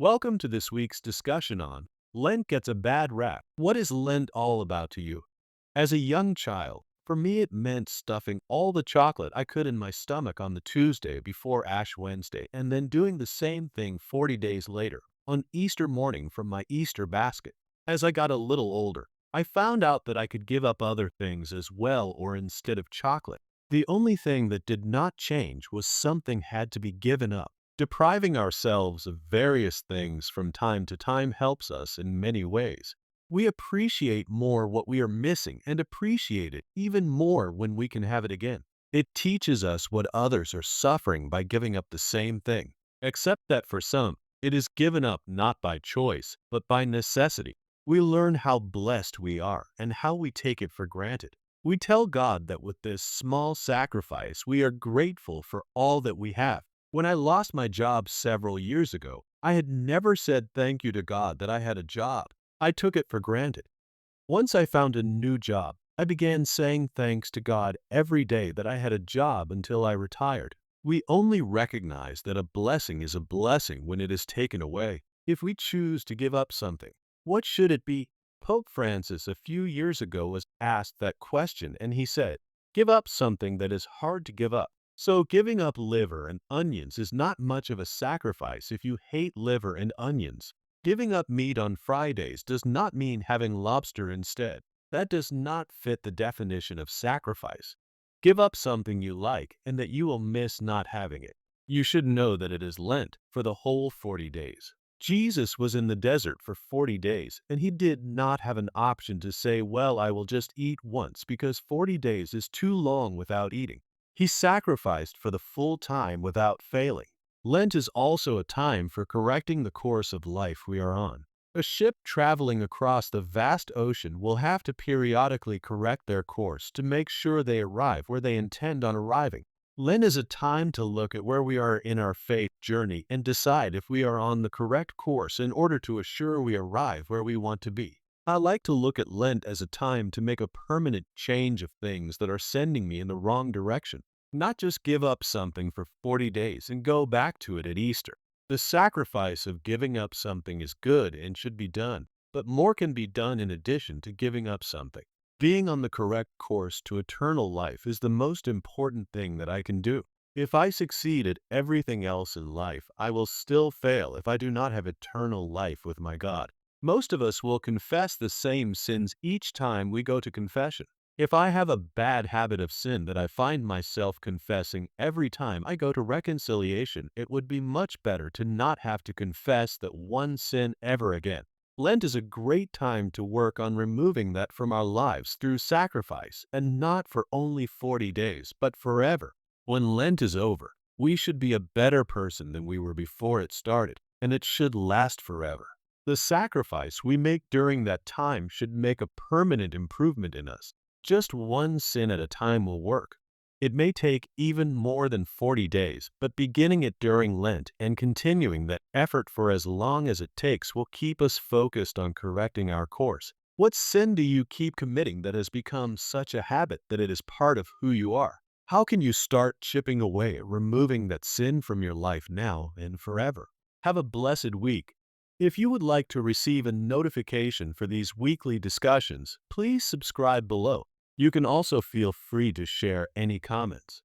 Welcome to this week's discussion on Lent Gets a Bad Rap. What is Lent all about to you? As a young child, for me it meant stuffing all the chocolate I could in my stomach on the Tuesday before Ash Wednesday and then doing the same thing 40 days later, on Easter morning from my Easter basket. As I got a little older, I found out that I could give up other things as well or instead of chocolate. The only thing that did not change was something had to be given up. Depriving ourselves of various things from time to time helps us in many ways. We appreciate more what we are missing and appreciate it even more when we can have it again. It teaches us what others are suffering by giving up the same thing, except that for some, it is given up not by choice, but by necessity. We learn how blessed we are and how we take it for granted. We tell God that with this small sacrifice, we are grateful for all that we have. When I lost my job several years ago, I had never said thank you to God that I had a job. I took it for granted. Once I found a new job, I began saying thanks to God every day that I had a job until I retired. We only recognize that a blessing is a blessing when it is taken away. If we choose to give up something, what should it be? Pope Francis a few years ago was asked that question and he said, "Give up something that is hard to give up." So giving up liver and onions is not much of a sacrifice if you hate liver and onions. Giving up meat on Fridays does not mean having lobster instead. That does not fit the definition of sacrifice. Give up something you like and that you will miss not having it. You should know that it is Lent for the whole 40 days. Jesus was in the desert for 40 days, and he did not have an option to say, well, I will just eat once because 40 days is too long without eating. He sacrificed for the full time without failing. Lent is also a time for correcting the course of life we are on. A ship traveling across the vast ocean will have to periodically correct their course to make sure they arrive where they intend on arriving. Lent is a time to look at where we are in our faith journey and decide if we are on the correct course in order to assure we arrive where we want to be. I like to look at Lent as a time to make a permanent change of things that are sending me in the wrong direction. Not just give up something for 40 days and go back to it at Easter. The sacrifice of giving up something is good and should be done, but more can be done in addition to giving up something. Being on the correct course to eternal life is the most important thing that I can do. If I succeed at everything else in life, I will still fail if I do not have eternal life with my God. Most of us will confess the same sins each time we go to confession. If I have a bad habit of sin that I find myself confessing every time I go to reconciliation, it would be much better to not have to confess that one sin ever again. Lent is a great time to work on removing that from our lives through sacrifice, and not for only 40 days, but forever. When Lent is over, we should be a better person than we were before it started, and it should last forever. The sacrifice we make during that time should make a permanent improvement in us. Just one sin at a time will work. It may take even more than 40 days, but beginning it during Lent and continuing that effort for as long as it takes will keep us focused on correcting our course. What sin do you keep committing that has become such a habit that it is part of who you are? How can you start chipping away at removing that sin from your life now and forever? Have a blessed week. If you would like to receive a notification for these weekly discussions, please subscribe below. You can also feel free to share any comments.